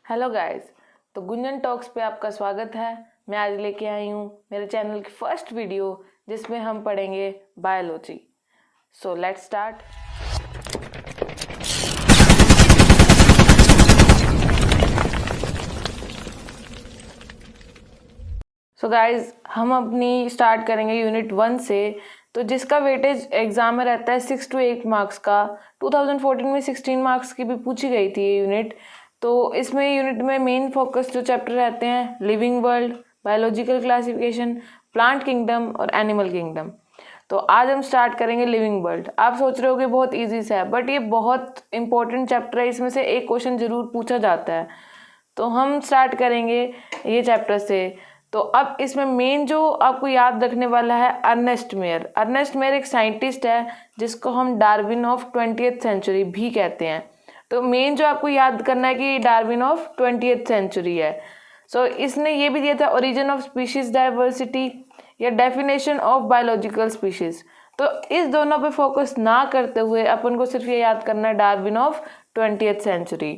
Hello guys, तो Gunjan talks पे आपका स्वागत है। मैं आज लेके आई हूँ मेरे चैनल की फर्स्ट वीडियो जिसमें हम पढ़ेंगे biology. So let's start. So guys, हम अपनी स्टार्ट करेंगे यूनिट 1 से, तो जिसका वेटेज एग्जाम में रहता है 6 to 8 मार्क्स का। 2014 में 16 मार्क्स की भी पूछी गई थी ये यूनिट। तो इसमें यूनिट में मेन फोकस जो चैप्टर रहते हैं living world, biological classification, plant kingdom और एनिमल किंगडम। तो आज हम स्टार्ट करेंगे लिविंग वर्ल्ड। आप सोच रहे हो कि बहुत इजी सा है, बट ये बहुत इंपॉर्टेंट चैप्टर है। इसमें से एक क्वेश्चन जरूर पूछा जाता है। तो हम स्टार्ट करेंगे ये चैप्टर से। तो अब इसमें मेन जो आपको याद रखने वाला है अर्नेस्ट मेयर। अर्नेस्ट मेयर एक साइंटिस्ट है जिसको हम डार्विन ऑफ 20th सेंचुरी भी कहते हैं। तो मेन जो आपको याद करना है कि डार्विन ऑफ 20th सेंचुरी है। सो इसने ये भी दिया था ओरिजिन ऑफ स्पीशीज डाइवर्सिटी या डेफिनेशन ऑफ बायोलॉजिकल स्पीशीज। तो इस दोनों पे फोकस ना करते हुए अपन को सिर्फ ये याद करना है डार्विन ऑफ 20th सेंचुरी।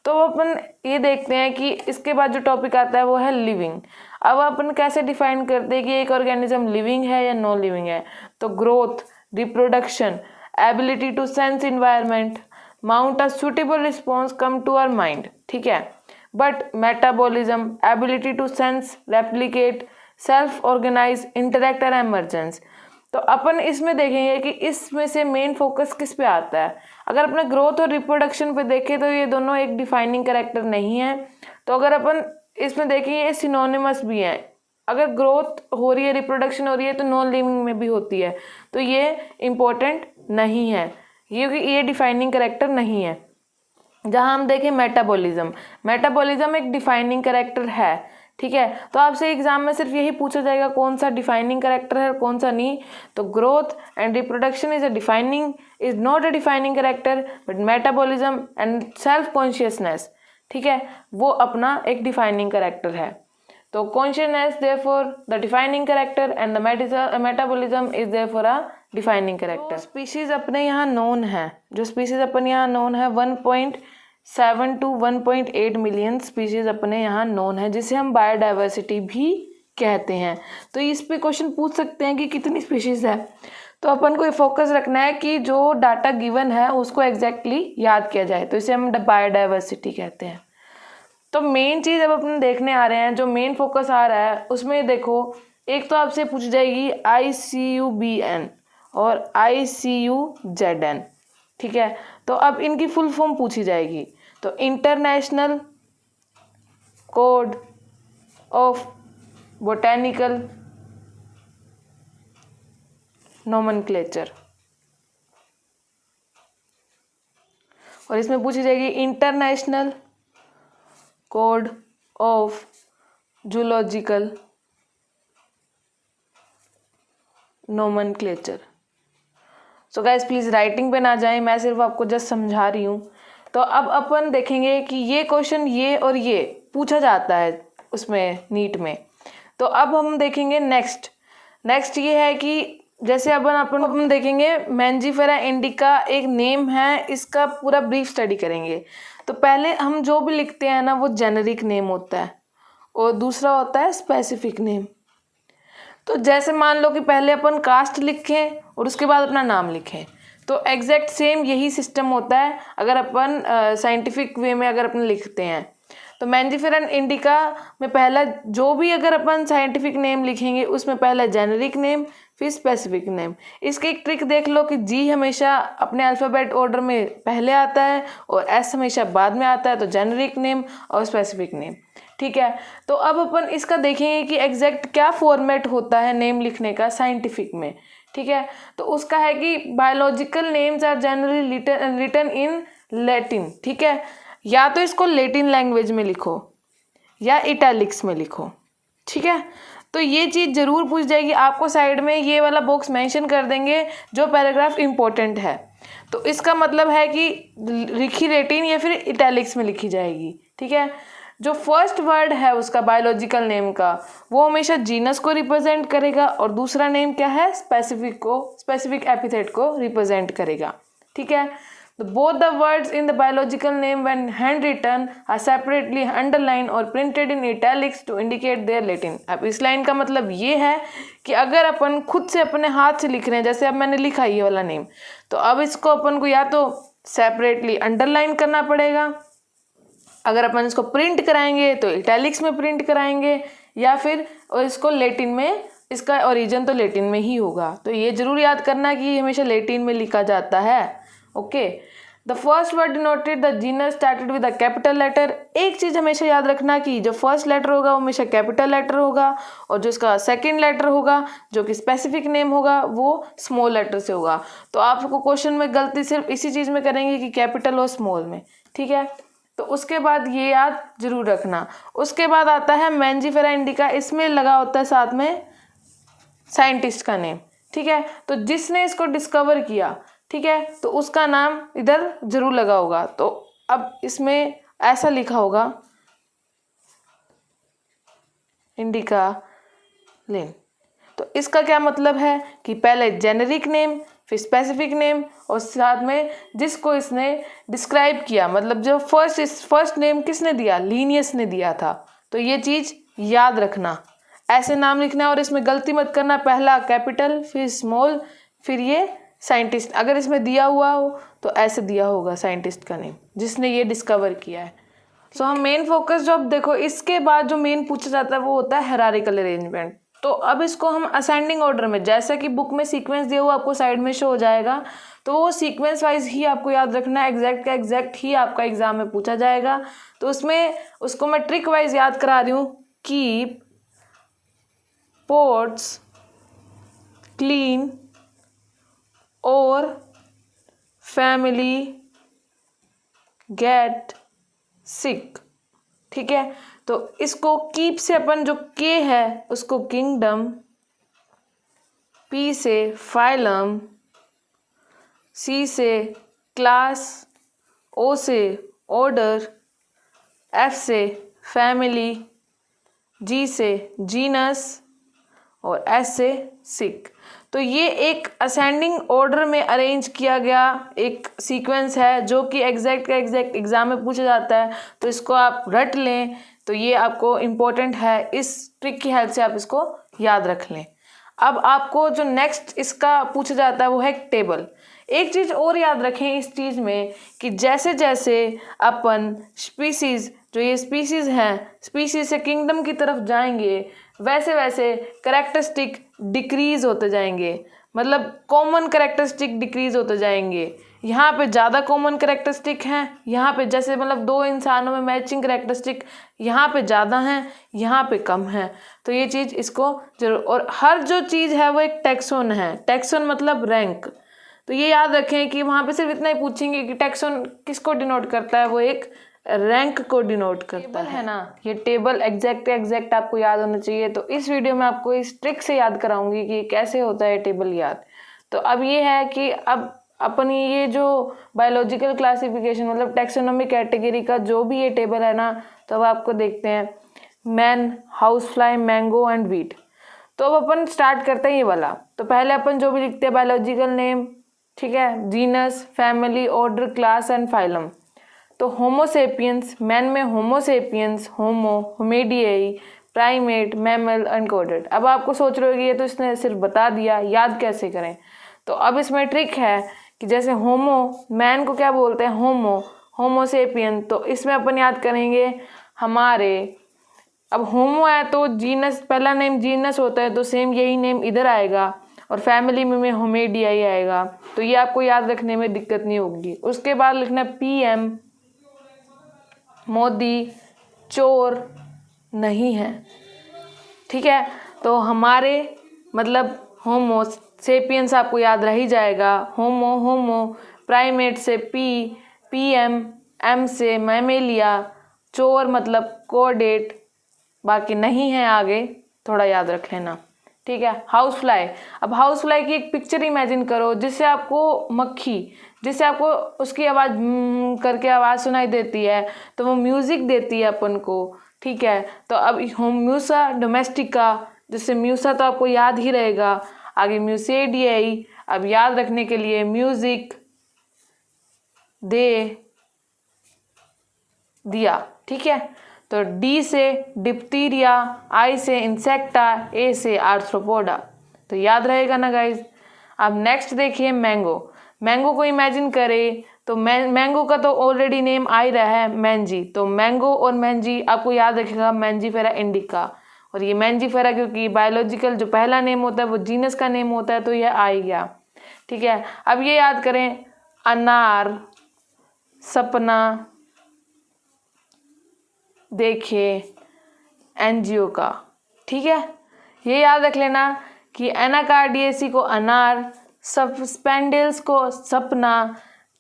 तो अपन ये देखते हैं कि इसके बाद जो टॉपिक आता है वो है लिविंग। अब अपन कैसे डिफाइन करते हैं कि एक ऑर्गेनिज्म लिविंग है या नॉन लिविंग है। तो growth, reproduction, ability to sense environment, mount a suitable response come to our mind, ठीक है। But metabolism, ability to sense, replicate, self organise, interact और एमर्जेंस। तो अपन इसमें देखेंगे कि इसमें से मेन फोकस किस पे आता है। अगर अपने ग्रोथ और रिप्रोडक्शन पे देखें तो ये दोनों एक डिफाइनिंग कैरेक्टर नहीं है। तो अगर अपन इसमें देखेंगे ये सिनोनिमस भी है। अगर ग्रोथ हो रही है, रिप्रोडक्शन हो रही है, तो नॉन लिविंग में भी होती है। तो ये इम्पोर्टेंट नहीं है, ये डिफाइनिंग कैरेक्टर नहीं है। जहाँ हम देखें मेटाबॉलिज्म, मेटाबॉलिज्म एक डिफाइनिंग कैरेक्टर है, ठीक है। तो आपसे एग्जाम में सिर्फ यही पूछा जाएगा कौन सा डिफाइनिंग कैरेक्टर है और कौन सा नहीं। तो growth and reproduction is not a defining character, but metabolism and self consciousness, ठीक है, वो अपना एक डिफाइनिंग कैरेक्टर है। तो consciousness therefore the defining character and the metabolism is therefore a defining character. Species अपने यहाँ नोन है, जो स्पीशीज अपने यहाँ नोन है 1.7 to 1.8 मिलियन स्पीशीज अपने यहाँ नोन है, जिसे हम बायोडाइवर्सिटी भी कहते हैं। तो इस पे क्वेश्चन पूछ सकते हैं कि कितनी स्पीशीज है। तो अपन को ये फोकस रखना है कि जो डाटा गिवन है उसको एग्जैक्टली याद किया जाए, तो इसे हम बायोडाइवर्सिटी कहते हैं। तो मेन चीज़ अब अपन देखने आ रहे हैं, जो मेन फोकस आ रहा है उसमें देखो, एक तो आपसे पूछ जाएगी ICUBN और ICUZN, ठीक है। तो अब इनकी फुल फॉर्म पूछी जाएगी। तो international code of botanical nomenclature, और इसमें पूछी जाएगी international code of zoological nomenclature. So guys please writing पे ना जाएं, मैं सिर्फ आपको जस्ट समझा रही हूँ। तो अब अपन देखेंगे कि ये क्वेश्चन ये और ये पूछा जाता है उसमें नीट में। तो अब हम देखेंगे नेक्स्ट ये है कि जैसे अपन देखेंगे मैंजीफेरा इंडिका एक नेम है, इसका पूरा ब्रीफ स्टडी करेंगे। तो पहले हम जो भी लिखते हैं ना वो जेनेरिक नेम होता है और दूसरा होता है स्पेसिफिक नेम। तो जैसे मान लो कि पहले अपन कास्ट लिखें और उसके बाद अपना नाम लिखें, तो एग्जैक्ट सेम यही सिस्टम होता है अगर अपन साइंटिफिक वे में अगर अपन लिखते हैं। तो मैंजीफेरा इंडिका में पहला जो भी अगर अपन साइंटिफिक नेम लिखेंगे उसमें पहला जेनेरिक नेम फिर स्पेसिफिक नेम। इसकी एक ट्रिक देख लो कि जी हमेशा अपने अल्फ़ाबेट ऑर्डर में पहले आता है और एस हमेशा बाद में आता है, तो जेनेरिक नेम और स्पेसिफिक नेम, ठीक है। तो अब अपन इसका देखेंगे कि एग्जैक्ट क्या फॉर्मेट होता है नेम लिखने का साइंटिफिक में, ठीक है। तो उसका है कि biological names are generally written in Latin, ठीक है। या तो इसको लैटिन लैंग्वेज में लिखो या इटैलिक्स में लिखो, ठीक है। तो ये चीज़ ज़रूर पूछ जाएगी आपको, साइड में ये वाला बॉक्स मेंशन कर देंगे जो पैराग्राफ इम्पोर्टेंट है। तो इसका मतलब है कि लिखी लैटिन या फिर इटैलिक्स में लिखी जाएगी, ठीक है। जो फर्स्ट वर्ड है उसका बायोलॉजिकल नेम का वो हमेशा जीनस को रिप्रेजेंट करेगा और दूसरा नेम क्या है स्पेसिफिक एपिथेट को रिप्रेजेंट करेगा, ठीक है। both the words in the biological name when handwritten are separately underlined or printed in italics to indicate their Latin। अब इस लाइन का मतलब ये है कि अगर अपन खुद से अपने हाथ से लिख रहे हैं, जैसे अब मैंने लिखा ये वाला नेम, तो अब इसको अपन को या तो सेपरेटली अंडरलाइन करना पड़ेगा, अगर अपन इसको प्रिंट कराएंगे तो इटैलिक्स में प्रिंट कराएंगे, या फिर इसको लेटिन में, इसका ओरिजिन तो लेटिन में ही होगा। तो ये जरूर याद करना कि हमेशा लेटिन में लिखा जाता है। Okay, the first word denoted the genus started with a capital letter. एक चीज़ हमेशा याद रखना कि जो फर्स्ट लेटर होगा वो हमेशा कैपिटल लेटर होगा, और जो इसका सेकंड लेटर होगा जो कि स्पेसिफिक नेम होगा वो स्मॉल लेटर से होगा। तो आपको क्वेश्चन में गलती सिर्फ इसी चीज़ में करेंगे कि कैपिटल और स्मॉल में, ठीक है। तो उसके बाद ये याद जरूर रखना। उसके बाद आता है मैंजीफेरा इंडिका, इसमें लगा होता है साथ में साइंटिस्ट का नेम, ठीक है। तो जिसने इसको डिस्कवर किया, ठीक है, तो उसका नाम इधर जरूर लगा होगा। तो अब इसमें ऐसा लिखा होगा इंडिका लिन। तो इसका क्या मतलब है कि पहले जेनेरिक नेम, फिर स्पेसिफिक नेम, और साथ में जिसको इसने डिस्क्राइब किया, मतलब जो फर्स्ट नेम किसने दिया, लीनियस ने दिया था। तो ये चीज़ याद रखना, ऐसे नाम लिखना है और इसमें गलती मत करना, पहला कैपिटल फिर स्मॉल फिर ये साइंटिस्ट। अगर इसमें दिया हुआ हो तो ऐसे दिया होगा साइंटिस्ट का नेम जिसने ये डिस्कवर किया है। सो हम मेन फोकस जो अब देखो, इसके बाद जो मेन पूछा जाता है वो होता है हायरार्किकल अरेंजमेंट। तो अब इसको हम असेंडिंग ऑर्डर में, जैसा कि बुक में सीक्वेंस दिया हुआ आपको साइड में शो हो जाएगा, तो वो सीक्वेंस वाइज ही आपको याद रखना है, एग्जैक्ट का एग्जैक्ट ही आपका एग्जाम में पूछा जाएगा। तो उसमें उसको मैं ट्रिक वाइज याद करा रही हूँ। कीप पोट्स क्लीन और फैमिली गेट सिक, ठीक है। तो इसको कीप से अपन जो के है उसको किंगडम, पी से फाइलम, सी से क्लास, ओ से ऑर्डर, एफ से फैमिली, जी से जीनस और एस से सिक। तो ये एक असेंडिंग ऑर्डर में अरेंज किया गया एक सीक्वेंस है जो कि एग्जैक्ट का एग्जैक्ट एग्जाम में पूछा जाता है। तो इसको आप रट लें, तो ये आपको इम्पोर्टेंट है, इस ट्रिक की हेल्प से आप इसको याद रख लें। अब आपको जो नेक्स्ट इसका पूछा जाता है वो है टेबल। एक चीज़ और याद रखें इस चीज़ में कि जैसे जैसे अपन स्पीसीज़, जो ये स्पीसीज़ हैं, स्पीसीज़ से किंगडम की तरफ जाएंगे, वैसे वैसे कैरेक्टरिस्टिक डिक्रीज होते जाएंगे, मतलब कॉमन कैरेक्टरिस्टिक डिक्रीज होते जाएंगे। यहाँ पे ज़्यादा कॉमन कैरेक्टरिस्टिक हैं, यहाँ पे जैसे मतलब दो इंसानों में मैचिंग कैरेक्टरिस्टिक यहाँ पे ज़्यादा हैं, यहाँ पे कम है। तो ये चीज़ इसको जरूर, और हर जो चीज़ है वो एक टैक्सोन है। टैक्सोन मतलब रैंक। तो ये याद रखें कि वहाँ पे सिर्फ इतना ही पूछेंगे कि टैक्सोन किसको डिनोट करता है, वो एक रैंक को डिनोट करता है ना। ये टेबल एग्जैक्ट आपको याद होना चाहिए। तो इस वीडियो में आपको इस ट्रिक से याद कराऊंगी कि कैसे होता है टेबल याद। तो अब ये है कि अब अपनी ये जो बायोलॉजिकल क्लासिफिकेशन मतलब टैक्सोनॉमी कैटेगरी का जो भी ये टेबल है ना, तो अब आपको देखते हैं man, house fly, mango and wheat. तो अब अपन स्टार्ट करते हैं ये वाला। तो पहले अपन जो भी लिखते हैं बायोलॉजिकल नेम, ठीक है, genus, family, order, class and phylum. तो होमोसेपियंस, मैन में होमोसेपियंस, होमो, होमेडियाई, प्राइमेट, मैमल, अनकोडेड। अब आपको सोच रहे हो कि ये तो इसने सिर्फ बता दिया, याद कैसे करें। तो अब इसमें ट्रिक है कि जैसे होमो, मैन को क्या बोलते हैं, होमो, होमोसेपियन, तो इसमें अपन याद करेंगे हमारे, अब होमो है तो जीनस, पहला नेम जीनस होता है तो सेम यही नेम इधर आएगा, और फैमिली में होमेडियाई आएगा। तो ये आपको याद रखने में दिक्कत नहीं होगी। उसके बाद लिखना PM, मोदी, चोर नहीं है, ठीक है। तो हमारे मतलब होमो सेपियंस आपको याद रह ही जाएगा, होमो, होमो, प्राइमेट से PM, M से मैमेलिया, चोर मतलब कोडेट, बाकी नहीं है आगे थोड़ा याद रख लेना, ठीक है। हाउस फ्लाई, अब हाउस फ्लाई की एक पिक्चर इमेजिन करो जिससे आपको मक्खी, जिससे आपको उसकी आवाज़ करके आवाज़ सुनाई देती है, तो वो म्यूज़िक देती है अपन को, ठीक है। तो अब म्यूसा डोमेस्टिका, जिससे म्यूसा तो आपको याद ही रहेगा, आगे म्यूसेडियाई। अब याद रखने के लिए म्यूज़िक, दे दिया। ठीक है, तो डी से डिप्थीरिया, आई से इंसेक्टा, ए से आर्थ्रोपोडा। तो याद रहेगा ना गाइज। अब नेक्स्ट देखिए मैंगो। मैंगो को इमेजिन करें तो मैंगो का तो ऑलरेडी नेम आ ही रहा है मैंजी। तो मैंगो और मैंजी आपको याद रखेगा मैंजीफेरा इंडिका। और ये मैंजीफेरा क्योंकि बायोलॉजिकल जो पहला नेम होता है वो जीनस का नेम होता है, तो यह आ ही गया। ठीक है, अब ये याद करें अनार, सपना, देखिए एनजीओ का। ठीक है, ये याद रख लेना कि एनाकार्डियेसी को अनार, सस्पेंडियल्स को सपना,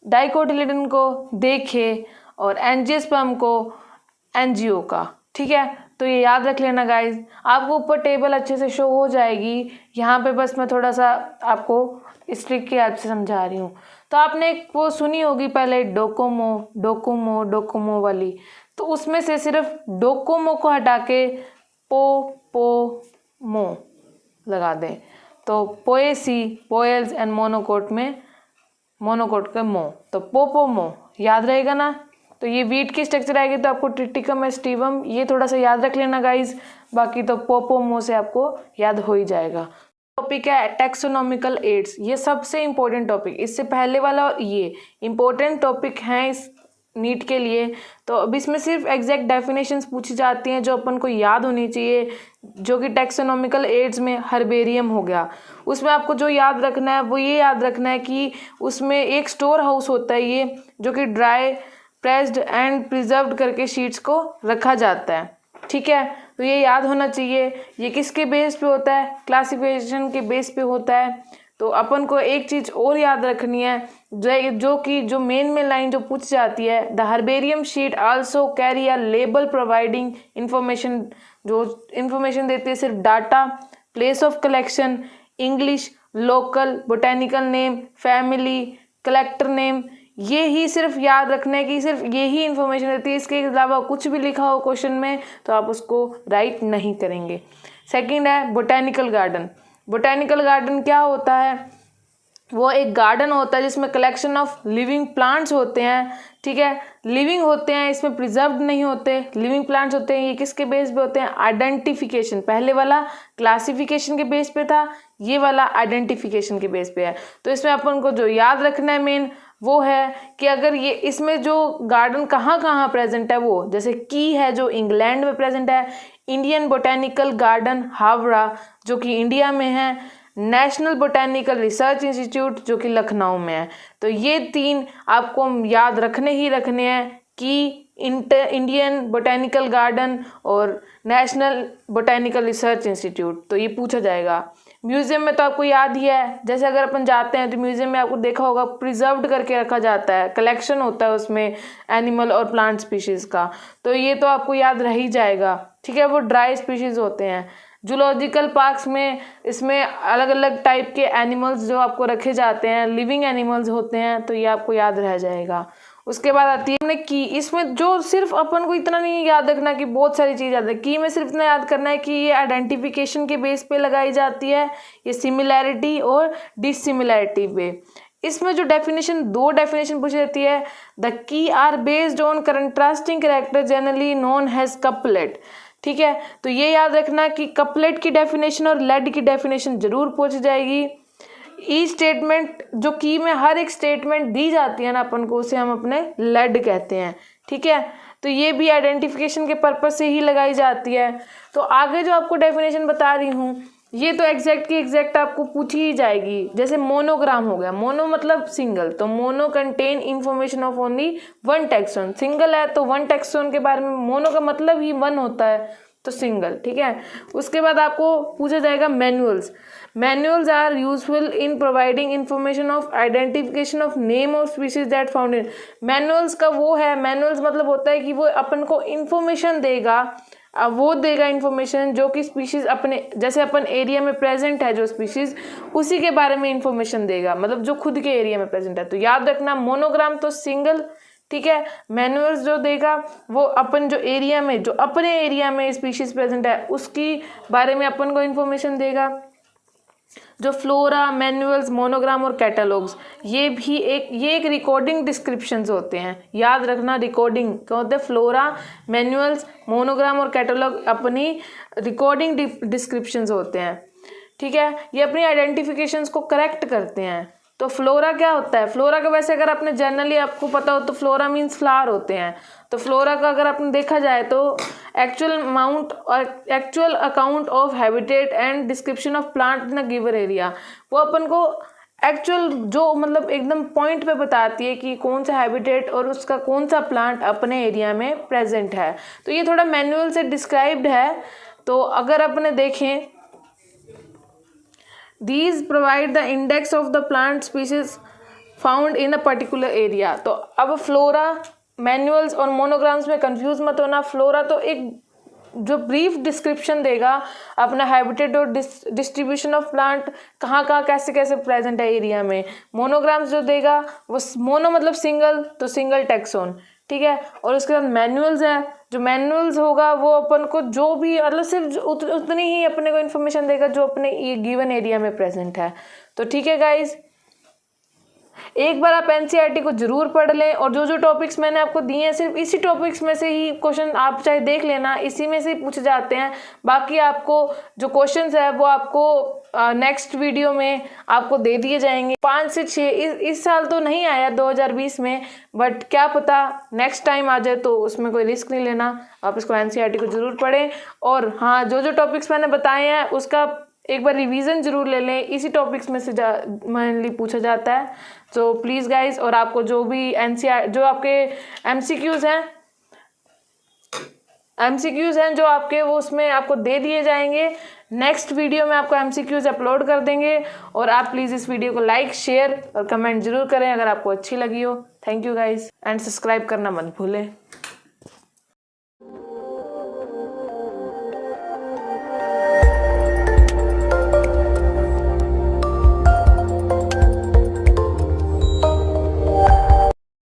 डाइकोटिलेडन को देखे और एंजियोस्पर्म को एनजीओ का। ठीक है, तो ये याद रख लेना गाइज। आपको ऊपर टेबल अच्छे से शो हो जाएगी, यहाँ पे बस मैं थोड़ा सा आपको इस ट्रिक की याद से समझा रही हूँ। तो आपने एक वो सुनी होगी पहले डोकोमो डोकोमो डोकोमो वाली, तो उसमें से सिर्फ डोकोमो को हटा के पोमो लगा दें, तो पोएसी, पोएल्स एंड मोनोकोट में मोनोकोट का मो, तो पोपोमो याद रहेगा ना। तो ये वीट की स्ट्रक्चर आएगी तो आपको ट्रिटिकम एस्टिवम ये थोड़ा सा याद रख लेना गाइज, बाकी तो पोपोमो से आपको याद हो ही जाएगा। टॉपिक है टैक्सोनॉमिकल एड्स, ये सबसे इंपॉर्टेंट टॉपिक, इससे पहले वाला और ये इंपॉर्टेंट टॉपिक हैं इस नीट के लिए। तो अब इसमें सिर्फ एग्जैक्ट डेफिनेशंस पूछी जाती हैं जो अपन को याद होनी चाहिए, जो कि टैक्सोनॉमिकल एड्स में हर्बेरियम हो गया। उसमें आपको जो याद रखना है वो ये याद रखना है कि उसमें एक स्टोर हाउस होता है ये, जो कि ड्राई प्रेस्ड एंड प्रिजर्व्ड करके शीट्स को रखा जाता है। ठीक है, तो ये याद होना चाहिए। ये किसके बेस पे होता है, क्लासिफिकेशन के बेस पे होता है। तो अपन को एक चीज़ और याद रखनी है जो मेन में लाइन जो पूछ जाती है, the herbarium sheet also carry a label providing information, जो इंफॉर्मेशन देती है सिर्फ data, place of collection, English, local, botanical name, family, collector name. ये ही सिर्फ याद रखना है कि सिर्फ यही इंफॉर्मेशन देती है, इसके अलावा कुछ भी लिखा हो क्वेश्चन में तो आप उसको राइट नहीं करेंगे। सेकंड है बोटेनिकल गार्डन। बोटेनिकल गार्डन क्या होता है, वो एक गार्डन होता है जिसमें कलेक्शन ऑफ लिविंग प्लांट्स होते हैं। ठीक है, लिविंग होते हैं, इसमें प्रिजर्व्ड नहीं होते, लिविंग प्लांट्स होते हैं। ये किसके बेस पे होते हैं, आइडेंटिफिकेशन। पहले वाला क्लासिफिकेशन के बेस पे था, ये वाला आइडेंटिफिकेशन के बेस पे है। तो इसमें अपन को जो याद रखना है मेन वो है कि अगर ये इसमें जो गार्डन कहाँ कहाँ प्रेजेंट है, वो जैसे की है जो इंग्लैंड में प्रेजेंट है, इंडियन बोटेनिकल गार्डन हावड़ा जो कि इंडिया में है, नेशनल बोटेनिकल रिसर्च इंस्टीट्यूट जो कि लखनऊ में है। तो ये तीन आपको याद रखने ही रखने हैं कि इंडियन बोटेनिकल गार्डन और नेशनल बोटेनिकल रिसर्च इंस्टीट्यूट, तो ये पूछा जाएगा। म्यूजियम में तो आपको याद ही है, जैसे अगर अपन जाते हैं तो म्यूजियम में आपको देखा होगा प्रिजर्व्ड करके रखा जाता है, कलेक्शन होता है उसमें एनिमल और प्लांट स्पीशीज़ का, तो ये तो आपको याद रह ही जाएगा। ठीक है, वो ड्राई स्पीशीज़ होते हैं। जूलॉजिकल पार्क्स में इसमें अलग अलग टाइप के एनिमल्स जो आपको रखे जाते हैं, लिविंग एनिमल्स होते हैं, तो ये आपको याद रह जाएगा। उसके बाद आती है हमने की। इसमें जो सिर्फ अपन को इतना नहीं याद रखना कि बहुत सारी चीज़ याद है, की में सिर्फ इतना याद करना है कि ये आइडेंटिफिकेशन के बेस पे लगाई जाती है, ये सिमिलैरिटी और डिसिमिलैरिटी पे। इसमें जो डेफिनेशन, दो डेफिनेशन पूछी जाती है, the key are based on contrasting character generally known has couplet. ठीक है, तो ये याद रखना कि कपलेट की डेफिनेशन और लेड की डेफिनेशन जरूर पूछी जाएगी। ई स्टेटमेंट जो की में हर एक स्टेटमेंट दी जाती है ना अपन को, उसे हम अपने लेड कहते हैं। ठीक है, तो ये भी आइडेंटिफिकेशन के पर्पज से ही लगाई जाती है। तो आगे जो आपको डेफिनेशन बता रही हूँ ये तो एग्जैक्ट की एग्जैक्ट आपको पूछी ही जाएगी। जैसे मोनोग्राम हो गया, मोनो मतलब सिंगल, तो mono contain information of only one taxon. Single है तो वन टैक्सोन के बारे में, मोनो का मतलब ही वन होता है, तो सिंगल। ठीक है, उसके बाद आपको पूछा जाएगा manuals. Manuals are useful in providing information of identification of name of species that found in. Manuals का वो है, मैनुअल्स मतलब होता है कि वो अपन को इंफॉर्मेशन देगा, वो देगा इंफॉर्मेशन जो कि स्पीशीज अपने, जैसे अपन एरिया में प्रेजेंट है जो स्पीशीज, उसी के बारे में इंफॉर्मेशन देगा, मतलब जो खुद के एरिया में प्रेजेंट है। तो याद रखना मोनोग्राम तो सिंगल, ठीक है, मैनुअल्स जो देगा वो अपन जो एरिया में, जो अपने एरिया में स्पीशीज प्रेजेंट है उसकी बारे में अपन को इंफॉर्मेशन देगा। जो फ्लोरा, मैनुअल्स, मोनोग्राम और कैटलॉग्स, ये एक रिकॉर्डिंग डिस्क्रिप्शंस होते हैं। याद रखना, रिकॉर्डिंग क्या होते हैं? फ्लोरा, मैनुअल्स, मोनोग्राम और कैटलॉग अपनी रिकॉर्डिंग डिस्क्रिप्शंस होते हैं, ठीक है। ये अपनी आइडेंटिफिकेशंस को करेक्ट करते हैं। तो फ्लोरा क्या होता है? फ्लोरा का वैसे अगर आपने जनरली आपको पता हो तो फ्लोरा मीन्स फ्लावर होते हैं। तो फ्लोरा का अगर आपने देखा जाए तो actual account of habitat and description of plant in a given area, वो अपन को एक्चुअल जो मतलब एकदम पॉइंट पे बताती है कि कौन सा हैबिटेट और उसका कौन सा प्लांट अपने एरिया में प्रेजेंट है। तो ये थोड़ा मैनुअल से डिस्क्राइब्ड है। तो अगर अपने देखें, These provide the index of the plant species found in a particular area। तो अब फ्लोरा, मैनुअल्स और मोनोग्राम्स में कंफ्यूज मत होना। फ्लोरा तो एक जो ब्रीफ डिस्क्रिप्शन देगा अपना हैबिटेट और डिस्ट्रीब्यूशन ऑफ प्लांट कहाँ कहाँ कैसे कैसे प्रेजेंट है एरिया में। मोनोग्राम्स जो देगा वो मोनो मतलब सिंगल, तो सिंगल टेक्सोन, ठीक है। और उसके बाद मैनुअल्स है, जो मैनुअल्स होगा वो अपन को जो भी मतलब सिर्फ उतनी ही अपने को इन्फॉर्मेशन देगा जो अपने ये गिवन एरिया में प्रेजेंट है। तो ठीक है गाइज, एक बार आप एनसीईआरटी को जरूर पढ़ लें और जो जो टॉपिक्स मैंने आपको दिए हैं सिर्फ इसी टॉपिक्स में से ही क्वेश्चन आप चाहे देख लेना, इसी में से ही पूछे जाते हैं। बाकी आपको जो क्वेश्चंस है वो आपको नेक्स्ट वीडियो में आपको दे दिए जाएंगे। 5 से 6 इस साल तो नहीं आया 2020 में, बट क्या पता नेक्स्ट टाइम आ जाए, तो उसमें कोई रिस्क नहीं लेना। आप इसको एनसीईआरटी को जरूर पढ़ें। और हाँ, जो जो टॉपिक्स मैंने बताए हैं उसका एक बार रिवीजन जरूर ले लें, इसी टॉपिक्स में से मेनली पूछा जाता है। तो प्लीज़ गाइज, और आपको जो भी जो आपके एमसीक्यूज़ हैं जो आपके, वो उसमें आपको दे दिए जाएंगे। नेक्स्ट वीडियो में आपको एमसीक्यूज़ अपलोड कर देंगे। और आप प्लीज़ इस वीडियो को लाइक, शेयर और कमेंट जरूर करें अगर आपको अच्छी लगी हो। Thank you guys, and subscribe करना मत भूलें।